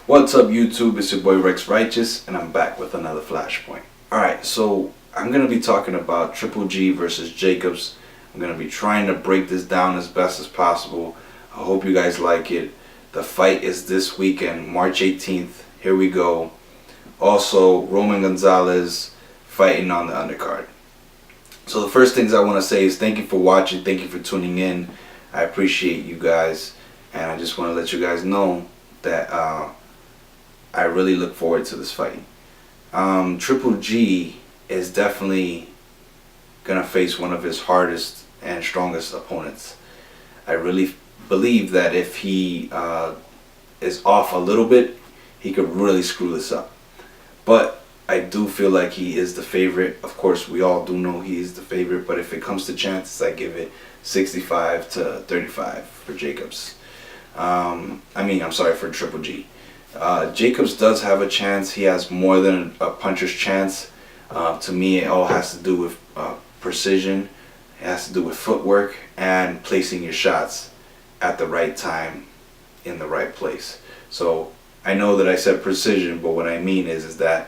What's up YouTube, it's your boy Rex Righteous and I'm back with another Flashpoint. Alright, so I'm going to be talking about Triple G versus Jacobs. I'm going to be trying to break this down as best as possible. I hope you guys like it. The fight is this weekend, March 18th. Here we go. Also, Roman Gonzalez fighting on the undercard. So the first things I want to say is thank you for watching, thank you for tuning in. I appreciate you guys and I just want to let you guys know that I really look forward to this fight. Triple G is definitely going to face one of his hardest and strongest opponents. I really believe that if he is off a little bit, he could really screw this up. But I do feel like he is the favorite. Of course, we all do know he is the favorite, but if it comes to chances, I give it 65 to 35 for Jacobs. For Triple G. Jacobs does have a chance. He has more than a puncher's chance. To me, it all has to do with precision. It has to do with footwork and placing your shots at the right time in the right place. So I know that I said precision, but what I mean is that,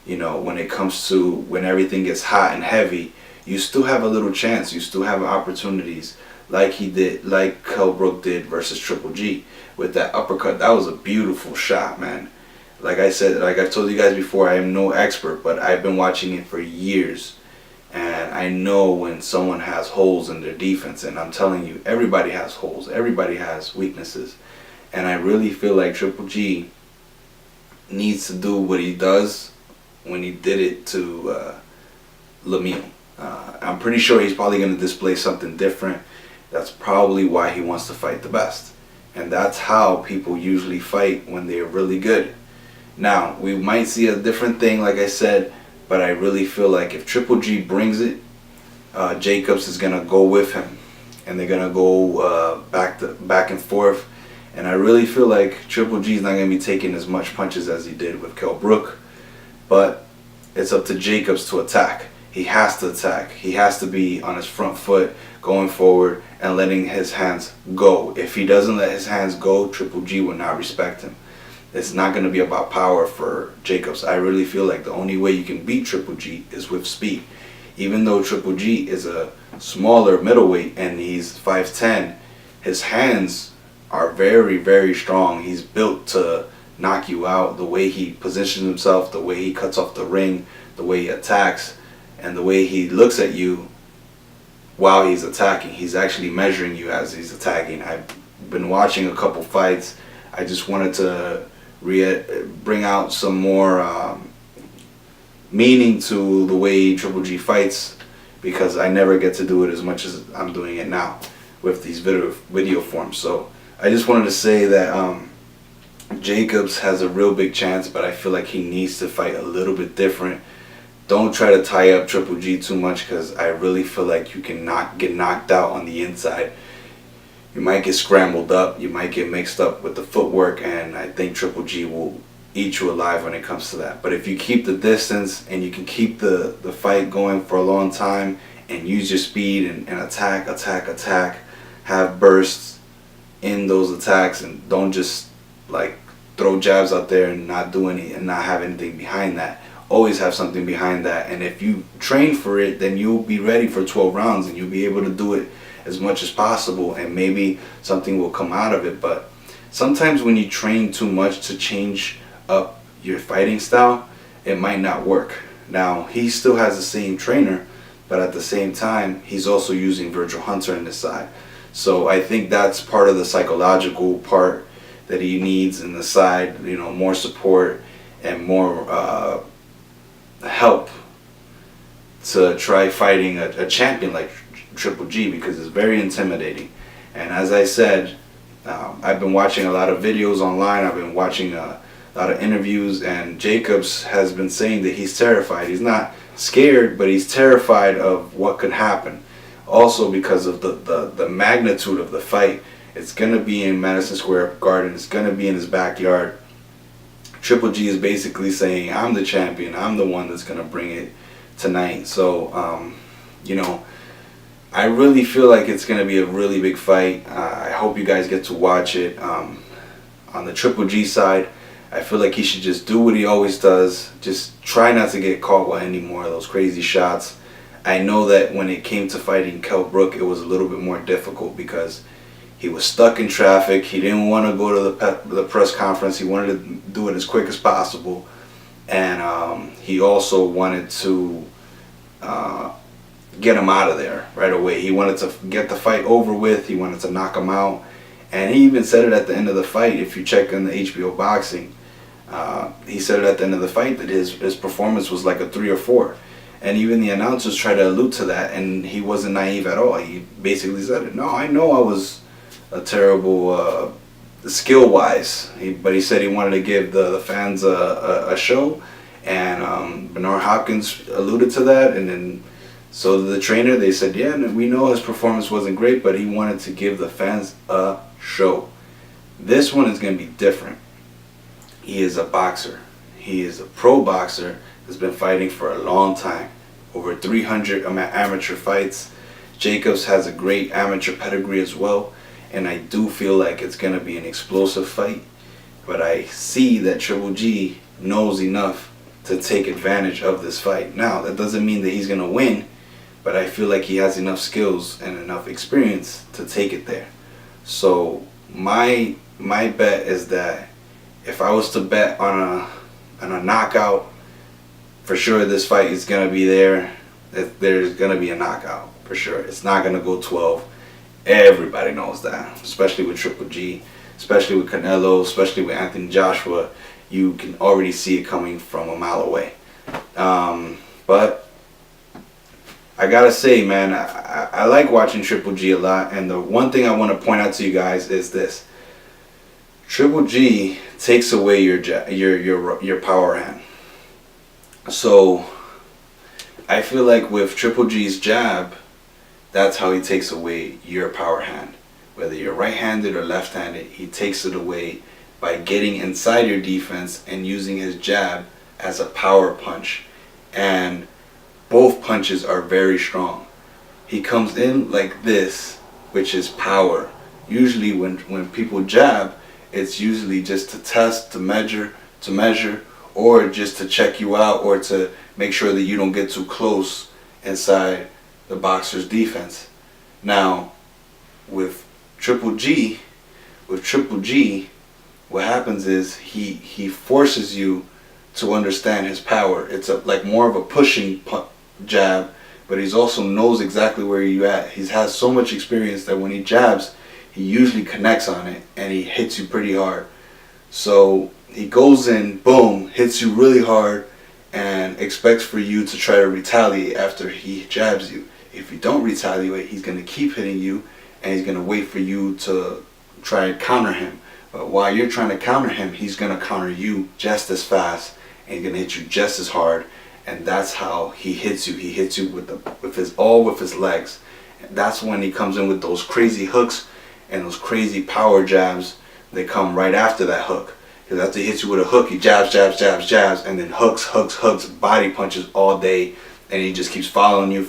you know, when it comes to when everything gets hot and heavy, you still have a little chance. You still have opportunities, like he did, like Brook did versus Triple G with that uppercut. That was a beautiful shot, man. Like I said, like I've told you guys before, I am no expert, but I've been watching it for years, and I know when someone has holes in their defense. And I'm telling you, everybody has holes, everybody has weaknesses, and I really feel like Triple G needs to do what he does when he did it to Lemieux. I'm pretty sure he's probably going to display something different. That's probably why he wants to fight the best. And that's how people usually fight when they're really good. Now, we might see a different thing, like I said, but I really feel like if Triple G brings it, Jacobs is going to go with him. And they're going to go back and forth. And I really feel like Triple G is not going to be taking as much punches as he did with Brook. But it's up to Jacobs to attack. He has to attack. He has to be on his front foot, going forward and letting his hands go. If he doesn't let his hands go, Triple G will not respect him. It's not going to be about power for Jacobs. I really feel like the only way you can beat Triple G is with speed. Even though Triple G is a smaller middleweight and he's 5'10", his hands are very, very strong. He's built to knock you out. The way he positions himself, the way he cuts off the ring, the way he attacks, and the way he looks at you while he's attacking. He's actually measuring you as he's attacking. I've been watching a couple fights. I just wanted to bring out some more meaning to the way Triple G fights, because I never get to do it as much as I'm doing it now with these video forms. So I just wanted to say that Jacobs has a real big chance, but I feel like he needs to fight a little bit different. Don't try to tie up Triple G too much, because I really feel like you can get knocked out on the inside. You might get scrambled up. You might get mixed up with the footwork, and I think Triple G will eat you alive when it comes to that. But if you keep the distance and you can keep the fight going for a long time and use your speed and attack, have bursts in those attacks, and don't just like throw jabs out there and not do any and not have anything behind that. Always have something behind that, and if you train for it, then you'll be ready for 12 rounds and you'll be able to do it as much as possible, and maybe something will come out of it. But sometimes when you train too much to change up your fighting style, it might not work. Now, he still has the same trainer, but at the same time he's also using Virgil Hunter on this side. So I think that's part of the psychological part that he needs in the side, you know, more support and more help to try fighting a champion like Triple G, because it's very intimidating. And as I said, I've been watching a lot of videos online, I've been watching a lot of interviews, and Jacobs has been saying that he's terrified. He's not scared, but he's terrified of what could happen. Also because of the magnitude of the fight. It's going to be in Madison Square Garden, it's going to be in his backyard. Triple G is basically saying, I'm the champion, I'm the one that's going to bring it tonight. So, you know, I really feel like it's going to be a really big fight. I hope you guys get to watch it. On the Triple G side, I feel like he should just do what he always does. Just try not to get caught with any more of those crazy shots. I know that when it came to fighting Kell Brook, it was a little bit more difficult because he was stuck in traffic. He didn't want to go to the press conference. He wanted to do it as quick as possible. And he also wanted to get him out of there right away. He wanted to get the fight over with. He wanted to knock him out. And he even said it at the end of the fight. If you check on the HBO boxing, he said it at the end of the fight that his performance was like a 3 or 4. And even the announcers tried to allude to that, and he wasn't naive at all. He basically said it. No, I know I was a terrible skill-wise, but he said he wanted to give the fans a show, and Bernard Hopkins alluded to that, and then so the trainer, they said, yeah, we know his performance wasn't great, but he wanted to give the fans a show. This one is going to be different. He is a boxer. He is a pro boxer that's been fighting for a long time. Over 300 amateur fights. Jacobs has a great amateur pedigree as well, and I do feel like it's going to be an explosive fight. But I see that Triple G knows enough to take advantage of this fight. Now, that doesn't mean that he's going to win, but I feel like he has enough skills and enough experience to take it there. So my bet is that if I was to bet on a knockout, for sure this fight is going to be there. There's going to be a knockout for sure. It's not going to go 12. Everybody knows that, especially with Triple G, especially with Canelo, especially with Anthony Joshua. You can already see it coming from a mile away. But I gotta say, man, I like watching Triple G a lot, and the one thing I want to point out to you guys is this: Triple G takes away your power hand. So I feel like with Triple G's jab, that's how he takes away your power hand. Whether you're right-handed or left-handed, he takes it away by getting inside your defense and using his jab as a power punch. And both punches are very strong. He comes in like this, which is power. Usually when people jab, it's usually just to test, to measure, or just to check you out, or to make sure that you don't get too close inside the boxer's defense. Now, with Triple G, what happens is he forces you to understand his power. It's like more of a pushing jab, but he's also knows exactly where you at. He has so much experience that when he jabs, he usually connects on it and he hits you pretty hard. So he goes in, boom, hits you really hard, and expects for you to try to retaliate after he jabs you. If you don't retaliate, he's going to keep hitting you, and he's going to wait for you to try to counter him. But while you're trying to counter him, he's going to counter you just as fast, and he's going to hit you just as hard. And that's how he hits you. He hits you with his legs. And that's when he comes in with those crazy hooks and those crazy power jabs. They come right after that hook. Because after he hits you with a hook, he jabs, and then hooks, body punches all day, and he just keeps following you.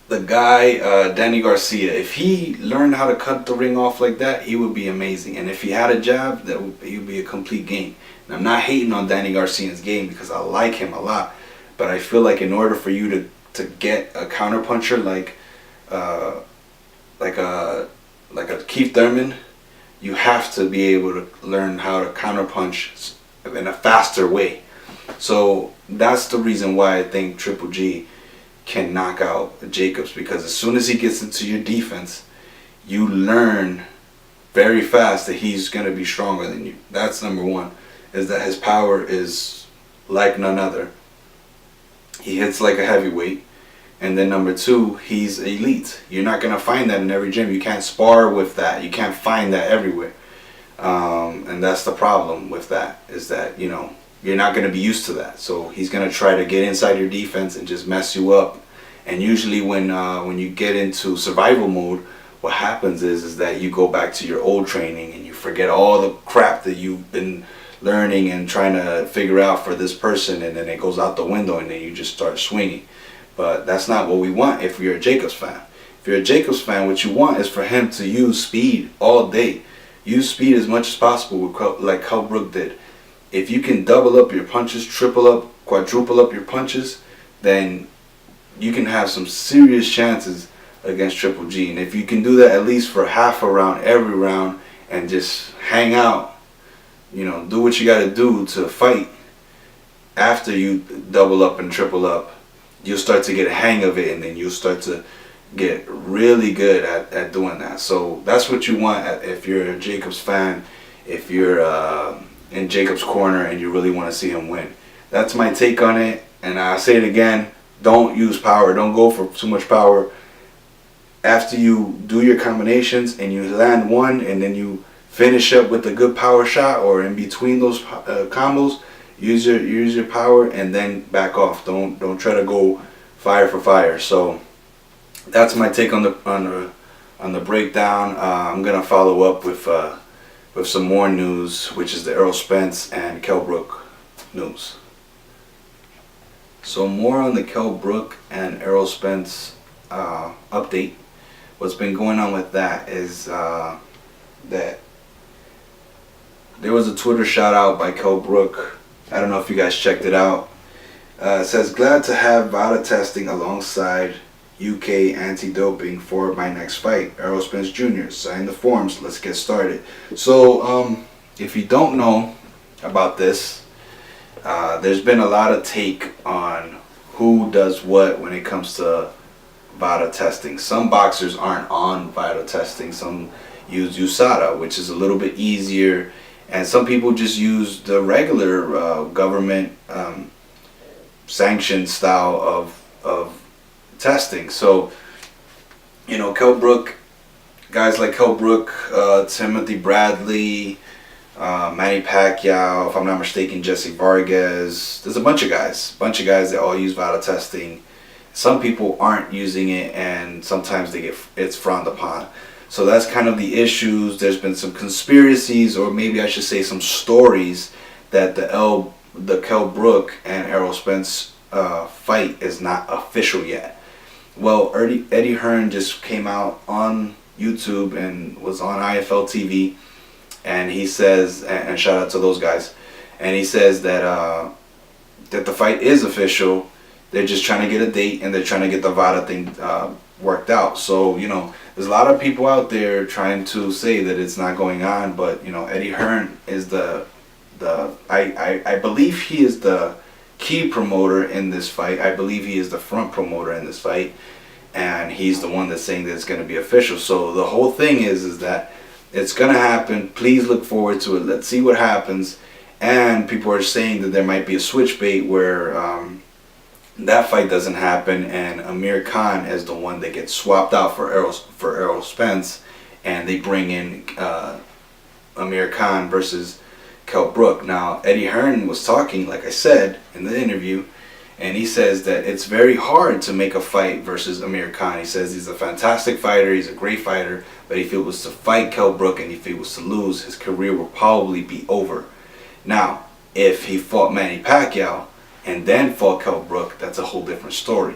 The guy, Danny Garcia, if he learned how to cut the ring off like that, he would be amazing. And if he had a jab, he would be a complete game. And I'm not hating on Danny Garcia's game because I like him a lot, but I feel like in order for you to get a counterpuncher like a Keith Thurman, you have to be able to learn how to counterpunch in a faster way. So that's the reason why I think Triple G can knock out Jacobs, because as soon as he gets into your defense, you learn very fast that he's going to be stronger than you. That's number one, is that his power is like none other. He hits like a heavyweight. And then number two, he's elite. You're not going to find that in every gym. You can't spar with that. You can't find that everywhere. And that's the problem with that, is that, you know, you're not going to be used to that. So he's going to try to get inside your defense and just mess you up. And usually when you get into survival mode, what happens is that you go back to your old training and you forget all the crap that you've been learning and trying to figure out for this person, and then it goes out the window and then you just start swinging. But that's not what we want if you're a Jacobs fan. If you're a Jacobs fan, what you want is for him to use speed all day. use speed as much as possible, like how Brook did. If you can double up your punches, triple up, quadruple up your punches, then you can have some serious chances against Triple G. And if you can do that at least for half a round, every round, and just hang out, do what you got to do to fight after you double up and triple up, you'll start to get a hang of it, and then you'll start to get really good at doing that. So that's what you want if you're a Jacobs fan, if you're in Jacobs' corner and you really want to see him win. That's my take on it, and I'll say it again, don't use power. Don't go for too much power. After you do your combinations and you land one and then you finish up with a good power shot, or in between those combos, use your power and then back off. Don't try to go fire for fire. So that's my take on the breakdown. I'm gonna follow up with some more news, which is the Errol Spence and Kell Brook news. So more on the Kell Brook and Errol Spence update. What's been going on with that is that there was a Twitter shout out by Kell Brook. I don't know if you guys checked it out. It says, glad to have VADA testing alongside UK anti-doping for my next fight. Errol Spence Jr. Sign the forms. Let's get started. So if you don't know about this, there's been a lot of take on who does what when it comes to VADA testing. Some boxers aren't on VADA testing. Some use USADA, which is a little bit easier. And some people just use the regular government sanctioned style of testing. So, Kell Brook, guys like Kell Brook, Timothy Bradley, Manny Pacquiao, if I'm not mistaken, Jesse Vargas. There's a bunch of guys that all use VADA testing. Some people aren't using it, and sometimes it's frowned upon. So that's kind of the issues. There's been some conspiracies, or maybe I should say some stories, that the Kell Brook and Errol Spence fight is not official yet. Well, Eddie Hearn just came out on YouTube and was on IFL TV, and he says, and shout out to those guys, and he says that that the fight is official. They're just trying to get a date, and they're trying to get the VADA thing worked out. So, there's a lot of people out there trying to say that it's not going on, but, Eddie Hearn is I believe he is the key promoter in this fight. I believe he is the front promoter in this fight, and he's the one that's saying that it's going to be official. So the whole thing is that it's going to happen. Please look forward to it. Let's see what happens. And people are saying that there might be a switch bait where that fight doesn't happen, and Amir Khan is the one that gets swapped out for Errol Spence, and they bring in Amir Khan versus Kell Brook. Now, Eddie Hearn was talking, like I said in the interview, and he says that it's very hard to make a fight versus Amir Khan. He says he's a fantastic fighter, he's a great fighter, but if he was to fight Kell Brook and if he was to lose, his career will probably be over. Now, if he fought Manny Pacquiao and then fought Kell Brook, that's a whole different story.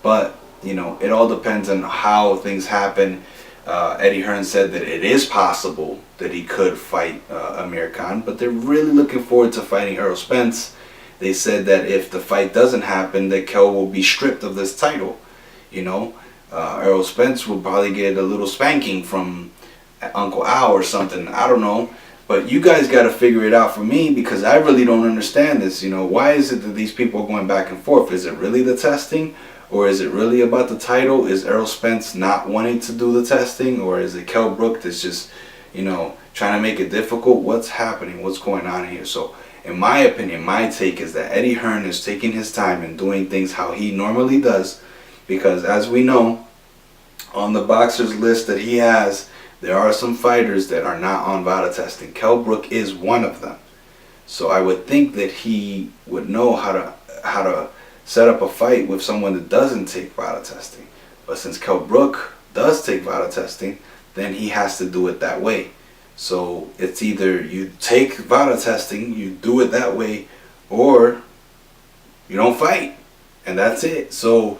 But, it all depends on how things happen. Eddie Hearn said that it is possible that he could fight Amir Khan, but they're really looking forward to fighting Errol Spence. They said that if the fight doesn't happen, that Kell will be stripped of this title. Errol Spence will probably get a little spanking from Uncle Al or something. I don't know. But you guys got to figure it out for me, because I really don't understand this. Why is it that these people are going back and forth? Is it really the testing? Or is it really about the title? Is Errol Spence not wanting to do the testing? Or is it Kell Brook that's just, trying to make it difficult? What's happening? What's going on here? So, in my opinion, my take is that Eddie Hearn is taking his time and doing things how he normally does. Because as we know, on the boxers list that he has, there are some fighters that are not on VADA testing. Kell Brook is one of them. So I would think that he would know how to set up a fight with someone that doesn't take VADA testing. But since Kell Brook does take VADA testing, then he has to do it that way. So it's either you take VADA testing, you do it that way, or you don't fight. And that's it. So,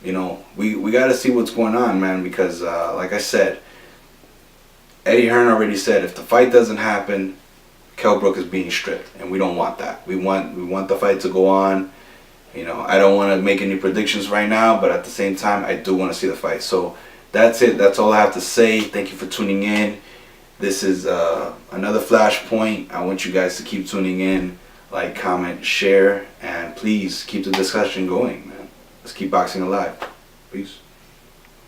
we got to see what's going on, man, because like I said, Eddie Hearn already said if the fight doesn't happen, Kell Brook is being stripped, and we don't want that. We want the fight to go on. You know, I don't want to make any predictions right now, but at the same time, I do want to see the fight. So that's it. That's all I have to say. Thank you for tuning in. This is another Flashpoint. I want you guys to keep tuning in, like, comment, share, and please keep the discussion going, man. Let's keep boxing alive. Peace.